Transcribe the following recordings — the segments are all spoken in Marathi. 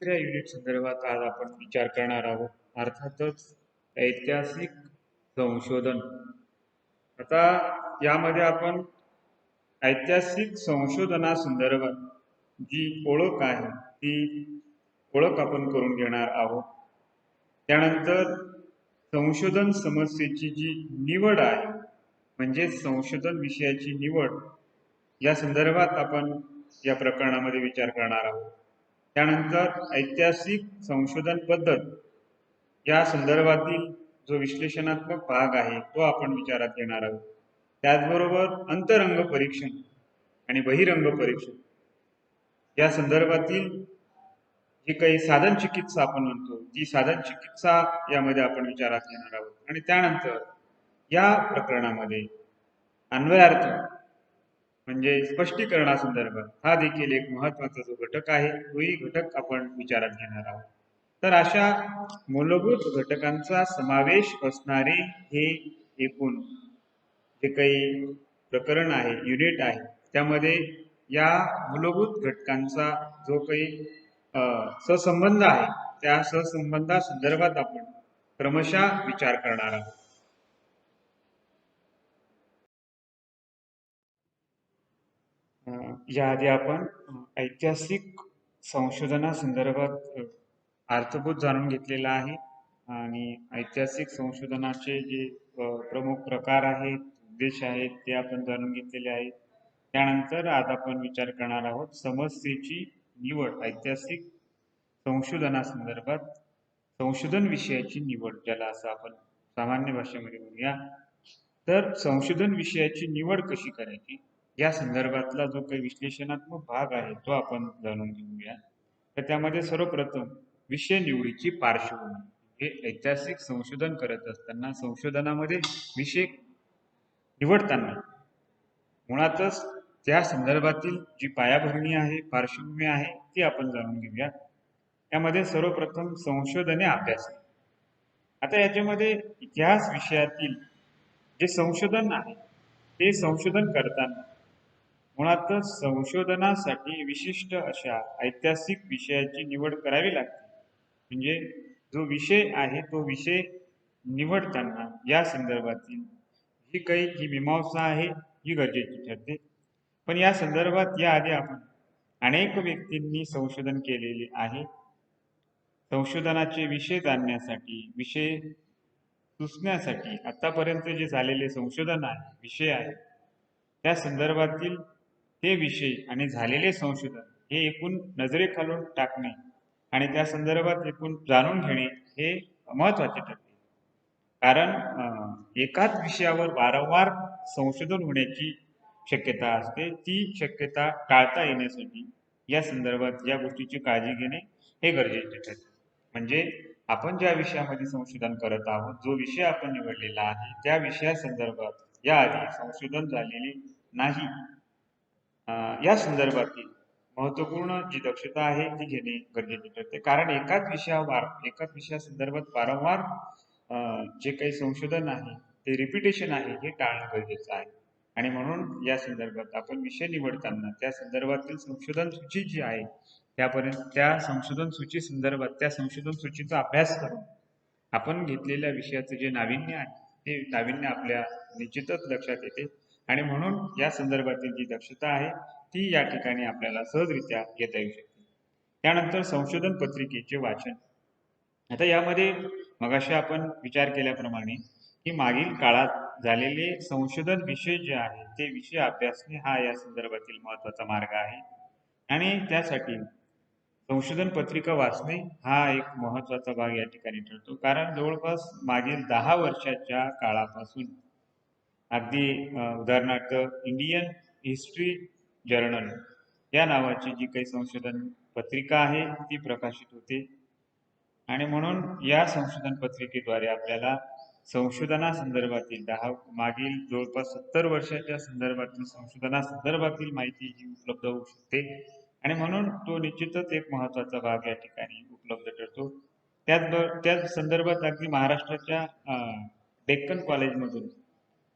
दुसऱ्या युनिट संदर्भात आज आपण विचार करणार आहोत. अर्थातच ऐतिहासिक संशोधन. आता यामध्ये आपण ऐतिहासिक संशोधनासंदर्भात जी ओळख आहे ती ओळख आपण करून घेणार आहोत. त्यानंतर संशोधन समस्येची जी निवड आहे म्हणजे संशोधन विषयाची निवड या संदर्भात आपण या प्रकरणामध्ये विचार करणार आहोत. त्यानंतर ऐतिहासिक संशोधन पद्धत या संदर्भातील जो विश्लेषणात्मक भाग आहे तो आपण विचारात घेणार आहोत. त्याचबरोबर अंतरंग परीक्षण आणि बहिरंग परीक्षण या संदर्भातील जी काही साधन चिकित्सा आपण म्हणतो ती साधन चिकित्सा यामध्ये आपण विचारात घेणार आहोत. आणि त्यानंतर या प्रकरणामध्ये अन्वयार्थ म्हणजे स्पष्टीकरणासंदर्भात हा देखील एक महत्वाचा जो घटक आहे तोही घटक आपण विचारात घेणार आहोत. तर अशा मूलभूत घटकांचा समावेश असणारे हे एकूण जे काही प्रकरण आहे युनिट आहे त्यामध्ये या मूलभूत घटकांचा जो काही सहसंबंध आहे त्या सहसंबंधासंदर्भात आपण क्रमशः विचार करणार आहोत. याआधी आपण ऐतिहासिक संशोधनासंदर्भात अर्थबोध जाणून घेतलेला आहे आणि ऐतिहासिक संशोधनाचे जे प्रमुख प्रकार आहेत उद्देश आहेत ते आपण जाणून घेतलेले आहेत. त्यानंतर आज आपण विचार करणार आहोत समस्येची निवड. ऐतिहासिक संशोधनासंदर्भात संशोधन विषयाची निवड ज्याला असं आपण सामान्य भाषेमध्ये म्हणूया. तर संशोधन विषयाची निवड कशी करायची या संदर्भातला जो काही विश्लेषणात्मक भाग आहे तो आपण जाणून घेऊया. तर त्यामध्ये सर्वप्रथम विषय निवडीची पार्श्वभूमी. हे ऐतिहासिक संशोधन करत असताना संशोधनामध्ये विषय निवडताना मुळातच त्या संदर्भातील जी पायाभरणी आहे पार्श्वभूमी आहे ती आपण जाणून घेऊया. त्यामध्ये सर्वप्रथम संशोधने अभ्यास. आता याच्यामध्ये इतिहास विषयातील जे संशोधन आहे ते संशोधन करताना मुळातच संशोधनासाठी विशिष्ट अशा ऐतिहासिक विषयाची निवड करावी लागते. म्हणजे जो विषय आहे तो विषय निवडताना या संदर्भातील जी काही ही मीमांसा आहे ही गरजेची ठरते. पण या संदर्भात याआधी आपण अनेक व्यक्तींनी संशोधन केलेले आहे. संशोधनाचे विषय जाणण्यासाठी विषय सुचण्यासाठी आतापर्यंत जे झालेले संशोधन आहे विषय आहे त्या संदर्भातील हे विषय आणि झालेले संशोधन हे एकूण नजरेखालून टाकणे आणि त्या संदर्भात एकूण जाणून घेणे हे महत्वाचे ठरते. कारण एकाच विषयावर वारंवार संशोधन होण्याची शक्यता असते. ती शक्यता टाळता येण्यासाठी या संदर्भात या गोष्टीची काळजी घेणे हे गरजेचे ठरते. म्हणजे आपण ज्या विषयामध्ये संशोधन करत आहोत जो विषय आपण निवडलेला आहे त्या विषयासंदर्भात याआधी संशोधन झालेले नाही. या संदर्भातील महत्वपूर्ण जी दक्षता आहे ती घेणे गरजेचे ठरते. कारण एकाच विषयासंदर्भात वारंवार जे काही संशोधन आहे ते रिपिटेशन आहे हे टाळणं गरजेचं आहे. आणि म्हणून या संदर्भात आपण विषय निवडताना त्या संदर्भातील संशोधन सूची जी आहे त्यापर्यंत त्या संशोधन सूची संदर्भात त्या संशोधन सूचीचा अभ्यास करून आपण घेतलेल्या विषयाचं जे नाविन्य आहे ते नाविन्य आपल्या निश्चितच लक्षात येते. आणि म्हणून या संदर्भातील जी दक्षता आहे ती या ठिकाणी आपल्याला सहजरित्या घेता येऊ शकते. त्यानंतर संशोधन पत्रिकेचे वाचन. आता यामध्ये मगाशी आपण विचार केल्याप्रमाणे की मागील काळात झालेले संशोधन विषय जे आहे ते विषय अभ्यासणे हा या संदर्भातील महत्वाचा मार्ग आहे. आणि त्यासाठी संशोधन पत्रिका वाचणे हा एक महत्वाचा भाग या ठिकाणी ठरतो. कारण जवळपास मागील 10 वर्षाच्या काळापासून अगदी उदाहरणार्थ इंडियन हिस्ट्री जर्नल या नावाची जी काही संशोधन पत्रिका आहे ती प्रकाशित होते. आणि म्हणून या संशोधन पत्रिकेद्वारे आपल्याला संशोधनासंदर्भातील मागील जवळपास 70 वर्षाच्या संदर्भातील संशोधनासंदर्भातील माहिती ही उपलब्ध होऊ शकते. आणि म्हणून तो निश्चितच एक महत्वाचा भाग या ठिकाणी उपलब्ध ठरतो. त्याच संदर्भात अगदी महाराष्ट्राच्या डेक्कन कॉलेजमधून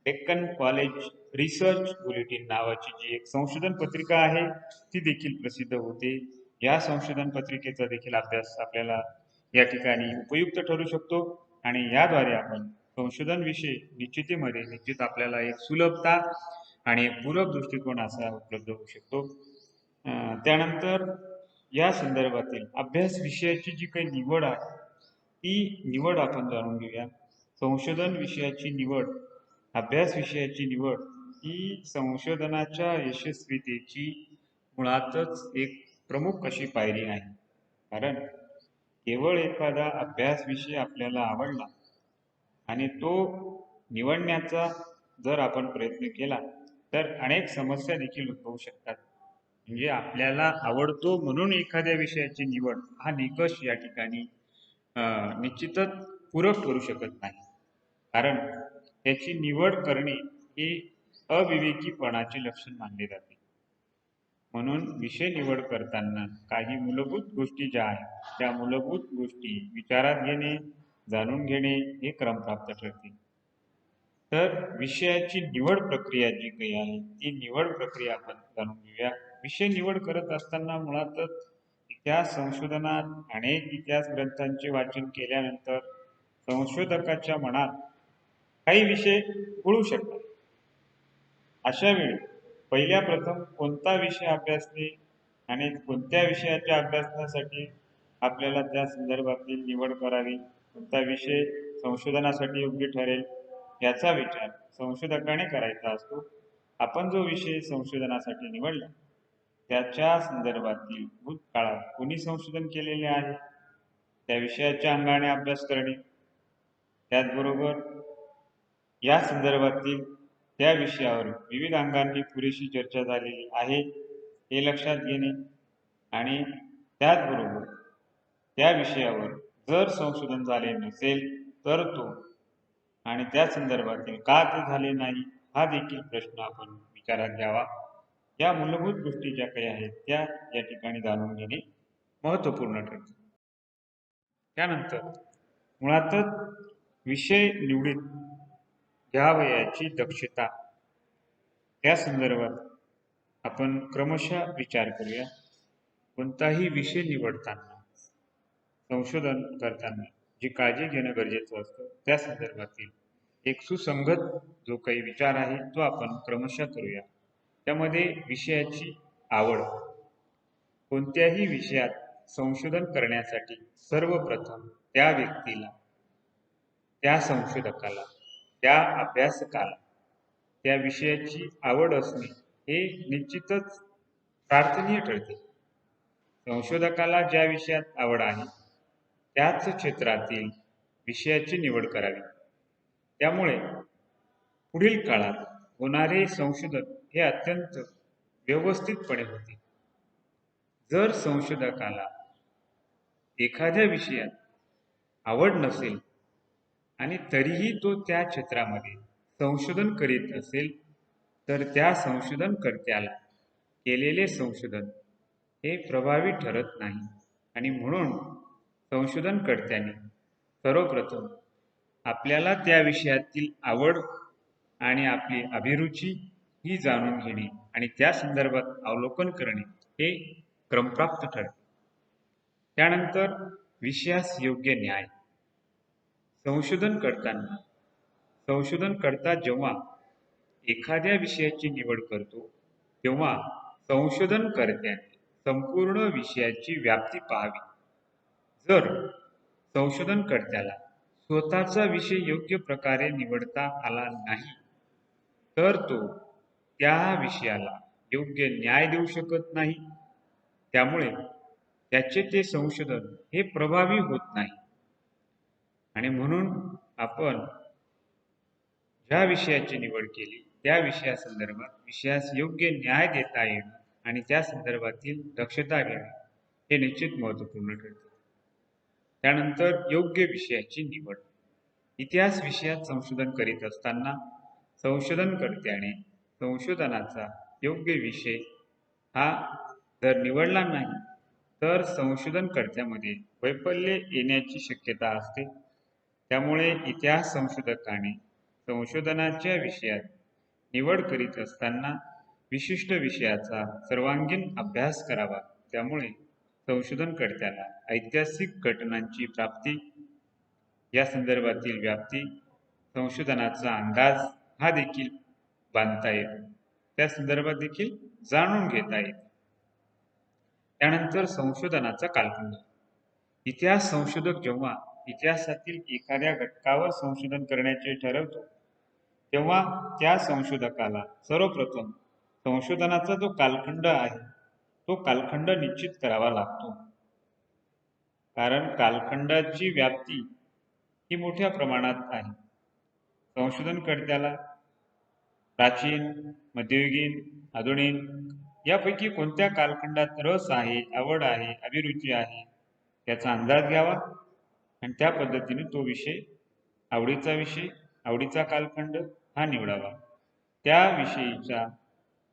डेक्कन कॉलेज रिसर्च बुलेटिन नावाची जी एक संशोधन पत्रिका आहे ती देखील प्रसिद्ध होते. या संशोधन पत्रिकेचा देखील अभ्यास आपल्याला या ठिकाणी उपयुक्त ठरू शकतो आणि याद्वारे आपण संशोधन विषय निश्चितीमध्ये निश्चित आपल्याला एक सुलभता आणि एक पूरक दृष्टिकोन असा उपलब्ध होऊ शकतो. त्यानंतर या संदर्भातील अभ्यास विषयाची जी काही निवड आहे ती निवड आपण जाणून घेऊया. संशोधन विषयाची निवड, अभ्यास विषयाची निवड ही संशोधनाच्या यशस्वीतेची मुळातच एक प्रमुख अशी पायरी आहे. कारण केवळ एखादा अभ्यास विषय आपल्याला आवडला आणि तो निवडण्याचा जर आपण प्रयत्न केला तर अनेक समस्या देखील उद्भवू शकतात. म्हणजे आपल्याला आवडतो म्हणून एखाद्या विषयाची निवड हा निकष या ठिकाणी निश्चितच पूरक ठरू शकत नाही. कारण त्याची निवड करणे हे अविवेकीपणाचे लक्षण मानले जाते. म्हणून विषय निवड करताना काही मूलभूत गोष्टी ज्या आहेत त्या मूलभूत गोष्टी विचारात घेणे, जाणून घेणे हे क्रमप्राप्त ठरते. तर विषयाची निवड प्रक्रिया जी काही आहे ती निवड प्रक्रिया आपण जाणून घेऊया. विषय निवड करत असताना मुळातच इतिहास संशोधनात अनेक इतिहास ग्रंथांचे वाचन केल्यानंतर संशोधकाच्या मनात काही विषय उळू शकतात. अशा वेळी पहिल्या प्रथम कोणता विषय अभ्यासणे आणि कोणत्या विषयाच्या अभ्यासनासाठी आपल्याला त्या संदर्भातील निवड करावी, कोणता विषय संशोधनासाठी योग्य ठरेल याचा विचार संशोधकाने करायचा असतो. आपण जो विषय संशोधनासाठी निवडला त्याच्या संदर्भातील भूतकाळात कोणी संशोधन केलेले आहे त्या विषयाच्या अंगाने अभ्यास करणे, त्याचबरोबर या संदर्भातील त्या विषयावर विविध अंगांनी पुरेशी चर्चा झालेली आहे हे लक्षात घेणे आणि त्याचबरोबर त्या विषयावर जर संशोधन झाले नसेल तर तो आणि त्या संदर्भातील का ते झाले नाही हा देखील प्रश्न आपण विचारात घ्यावा. या मूलभूत गोष्टी ज्या काही आहेत त्या या ठिकाणी जाणून घेणे महत्त्वपूर्ण ठरते. त्यानंतर मुळातच विषय निवडीत घ्यावयाची दक्षता या संदर्भात आपण क्रमशः विचार करूया. कोणताही विषय निवडताना संशोधन करताना जी काळजी घेणं गरजेचं असतं त्या संदर्भातील एक सुसंगत जो काही विचार आहे तो आपण क्रमशः करूया. त्यामध्ये विषयाची आवड. कोणत्याही विषयात संशोधन करण्यासाठी सर्वप्रथम त्या व्यक्तीला, त्या संशोधकाला, त्या अभ्यासकाला त्या विषयाची आवड असणे हे निश्चितच प्रार्थनीय ठरते. संशोधकाला ज्या विषयात आवड आहे त्याच क्षेत्रातील विषयाची निवड करावी. त्यामुळे पुढील काळात होणारे संशोधन हे अत्यंत व्यवस्थितपणे होते. जर संशोधकाला एखाद्या विषयात आवड नसेल आणि तरीही तो त्या क्षेत्रामध्ये संशोधन करीत असेल तर त्या संशोधनकर्त्याला केलेले संशोधन हे प्रभावी ठरत नाही आणि म्हणून संशोधनकर्त्याने सर्वप्रथम आपल्याला त्या विषयातील आवड आणि आपली अभिरुची ही जाणून घेणे आणि त्या संदर्भात अवलोकन करणे हे क्रमप्राप्त ठरते. त्यानंतर विषयास योग्य न्याय. संशोधन करता जेव्हा एखाद्या विषयाची निवड करतो तेव्हा संशोधनकर्त्याने संपूर्ण विषयाची व्याप्ती पाहावी. जर संशोधनकर्त्याला स्वतःचा विषय योग्य प्रकारे निवडता आला नाही तर तो त्या विषयाला योग्य न्याय देऊ शकत नाही. त्यामुळे त्याचे ते संशोधन हे प्रभावी होत नाही आणि म्हणून आपण ज्या विषयाची निवड केली त्या विषयासंदर्भात विषयास योग्य न्याय देता येणं आणि त्या संदर्भातील दक्षता घेणे हे निश्चित महत्त्वपूर्ण ठरते. त्यानंतर योग्य विषयाची निवड. इतिहास विषयात संशोधन करीत असताना संशोधनकर्त्याने संशोधनाचा योग्य विषय हा जर निवडला नाही तर संशोधनकर्त्यामध्ये वैफल्य येण्याची शक्यता असते. त्यामुळे इतिहास संशोधकाने संशोधनाच्या विषयात निवड करीत असताना विशिष्ट विषयाचा सर्वांगीण अभ्यास करावा. त्यामुळे संशोधनकर्त्याला ऐतिहासिक घटनांची प्राप्ती, या संदर्भातील व्याप्ती, संशोधनाचा अंदाज हा देखील बांधता येतो. त्या संदर्भात देखील जाणून घेता येते. त्यानंतर संशोधनाचा कालखंड. इतिहास संशोधक जेव्हा इतिहासातील एखाद्या घटकावर संशोधन करण्याचे ठरवतो, तेव्हा त्या संशोधकाला सर्वप्रथम संशोधनाचा जो कालखंड आहे तो कालखंड निश्चित करावा लागतो. कारण कालखंडाची व्याप्ती ही मोठ्या प्रमाणात आहे. संशोधनकर्त्याला प्राचीन, मध्ययुगीन, आधुनिक यापैकी कोणत्या कालखंडात रस आहे, आवड आहे, अभिरुची आहे याचा अंदाज घ्यावा आणि त्या पद्धतीने तो विषय, आवडीचा विषय, आवडीचा कालखंड हा निवडावा. त्या विषयीचा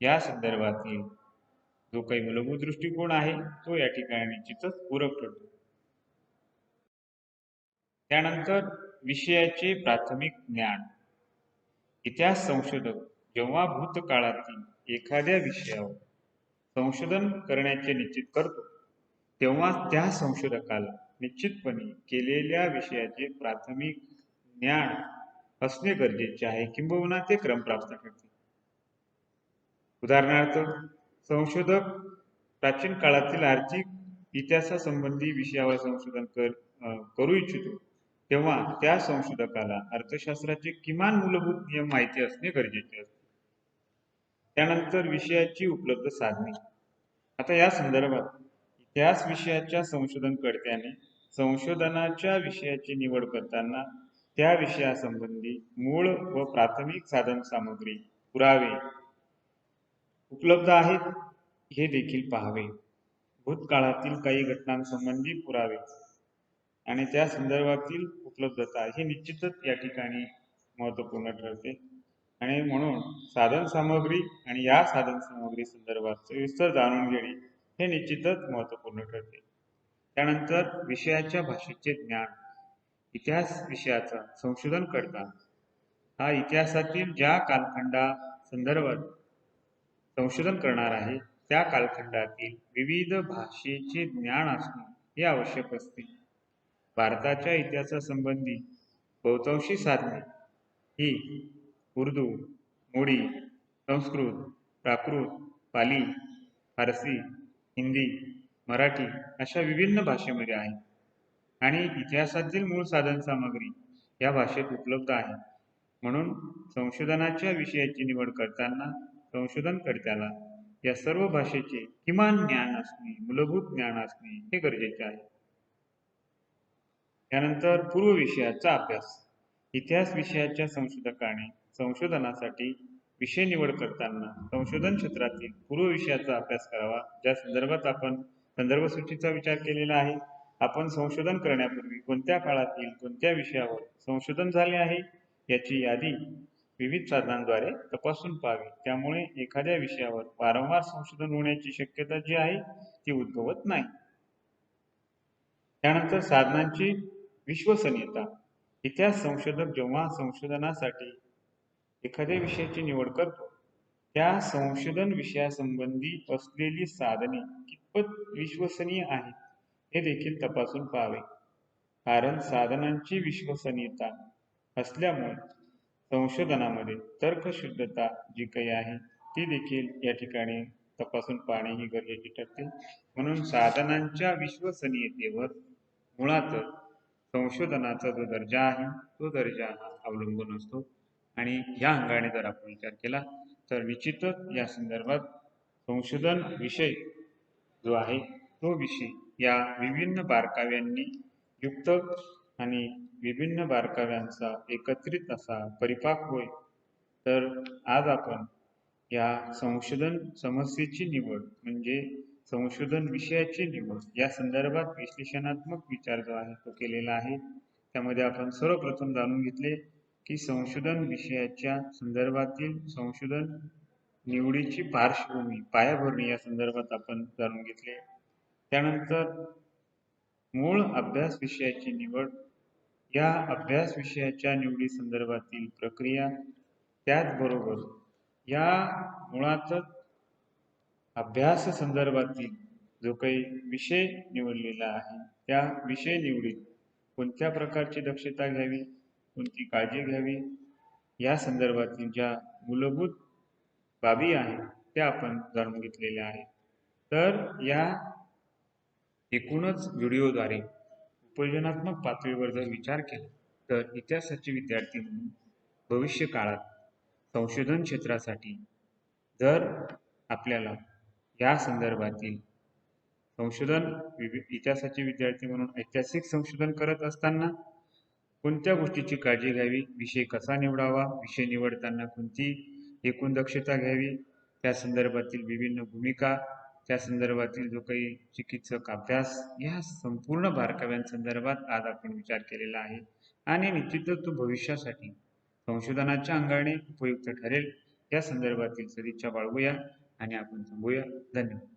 या संदर्भातील जो काही मूलभूत दृष्टिकोन आहे तो या ठिकाणी निश्चितच पूरक ठरतो. त्यानंतर विषयाचे प्राथमिक ज्ञान. इतिहास संशोधक जेव्हा भूतकाळातील एखाद्या विषयावर संशोधन करण्याचे निश्चित करतो, तेव्हा त्या संशोधकाला निश्चितपणे केलेल्या विषयाचे प्राथमिक ज्ञान असणे गरजेचे आहे, किंबहुना ते क्रमप्राप्त ठरते. उदाहरणार्थ, संशोधक प्राचीन काळातील आर्थिक इतिहासासंबंधी विषयावर संशोधन करू इच्छितो, तेव्हा त्या संशोधकाला अर्थशास्त्राचे किमान मूलभूत नियम माहिती असणे गरजेचे असते. त्यानंतर विषयाची उपलब्ध साधने. आता या संदर्भात इतिहास विषयाच्या संशोधनकर्त्याने संशोधनाच्या विषयाची निवड करताना त्या विषयासंबंधी मूळ व प्राथमिक साधन सामग्री, पुरावे उपलब्ध आहेत हे देखील पाहावे. भूतकाळातील काही घटनांसंबंधी पुरावे आणि त्या संदर्भातील उपलब्धता हे निश्चितच या ठिकाणी महत्त्वपूर्ण ठरते. आणि म्हणून साधन सामग्री आणि या साधन सामग्री संदर्भात सविस्तर जाणून घेणे हे निश्चितच महत्त्वपूर्ण ठरते. त्यानंतर विषयाच्या भाषेचे ज्ञान. इतिहास विषयाचा संशोधन करता हा इतिहासातील ज्या कालखंडा संदर्भात संशोधन करणार आहे त्या कालखंडातील विविध भाषेचे ज्ञान असणे हे आवश्यक असते. भारताच्या इतिहासासंबंधी बहुतांशी साधने ही उर्दू, मोडी, संस्कृत, प्राकृत, पाली, फारसी, हिंदी, मराठी अशा विभिन्न भाषेमध्ये आहे आणि इतिहासातील मूळ साधन सामग्री या भाषेत उपलब्ध आहे. म्हणून संशोधनाच्या विषयाची निवड करताना संशोधनकर्त्याला या सर्व भाषेचे किमान ज्ञान असणे, मूलभूत ज्ञान असणे हे गरजेचे आहे. त्यानंतर पूर्व विषयाचा अभ्यास. इतिहास विषयाच्या संशोधकाने संशोधनासाठी विषय निवड करताना संशोधन क्षेत्रातील पूर्व विषयाचा अभ्यास करावा, ज्या संदर्भात आपण संदर्भ सूचीचा विचार केलेला आहे. आपण संशोधन करण्यापूर्वी कोणत्या काळातील कोणत्या विषयावर संशोधन झाले आहे याची यादी विविध साधनांद्वारे तपासून पाहावी. त्यामुळे एखाद्या विषयावर वारंवार संशोधन होण्याची शक्यता जी आहे ती उद्भवत नाही. त्यानंतर साधनांची विश्वसनीयता. इतिहास संशोधक जेव्हा संशोधनासाठी एखाद्या विषयाची निवड करतो, त्या संशोधन विषयासंबंधी असलेली साधने कितपत विश्वसनीय आहेत हे देखील तपासून पाहावे. कारण साधनांची विश्वसनीयता असल्यामुळे संशोधनामध्ये तर्कशुद्धता जी काही आहे ती देखील या ठिकाणी तपासून पाहणे ही गरजेची ठरते. म्हणून साधनांच्या विश्वसनीयतेवर मुळातच संशोधनाचा जो दर्जा आहे तो दर्जा हा अवलंबून असतो. आणि या अंगाने जर आपण विचार केला तर निश्चितच या संदर्भात संशोधन विषय जो आहे तो विषय या विभिन्न बारकाव्यांनी युक्त आणि विभिन्न बारकाव्यांचा एकत्रित असा परिपाक होय. तर आज आपण या संशोधन समस्येची निवड म्हणजे संशोधन विषयाची निवड या संदर्भात विश्लेषणात्मक विचार जो आहे तो केलेला आहे. त्यामध्ये आपण सर्वप्रथम जाणून घेतले की संशोधन विषयाच्या संदर्भातील संशोधन निवडीची पार्श्वभूमी, पायाभरणी या संदर्भात आपण जाणून घेतले. त्यानंतर मूळ अभ्यास विषयाची निवड, या अभ्यास विषयाच्या निवडी संदर्भातील प्रक्रिया, त्याचबरोबर या मुळातच अभ्यास संदर्भातील जो काही विषय निवडलेला आहे त्या विषय निवडीत कोणत्या प्रकारची दक्षता घ्यावी, कोणती काळजी घ्यावी, या संदर्भातील ज्या मूलभूत बाबी आहेत त्या आपण जाणून घेतलेल्या आहेत. तर या एकूणच व्हिडिओद्वारे उपयोजनात्मक पातळीवर जर विचार केला तर इतिहासाचे विद्यार्थी म्हणून भविष्य काळात संशोधन क्षेत्रासाठी जर आपल्याला या संदर्भातील इतिहासाचे विद्यार्थी म्हणून ऐतिहासिक संशोधन करत असताना कोणत्या गोष्टीची काळजी घ्यावी, विषय कसा निवडावा, विषय निवडताना कोणती एकूण दक्षता घ्यावी, त्या संदर्भातील विभिन्न भूमिका, त्या संदर्भातील जो काही चिकित्सक अभ्यास, या संपूर्ण बारकाव्यांसंदर्भात आज आपण विचार केलेला आहे आणि निश्चितच तो भविष्यासाठी संशोधनाच्या अंगाने उपयुक्त ठरेल या संदर्भातील सदिच्छा बाळगूया आणि आपण थांबूया. धन्यवाद.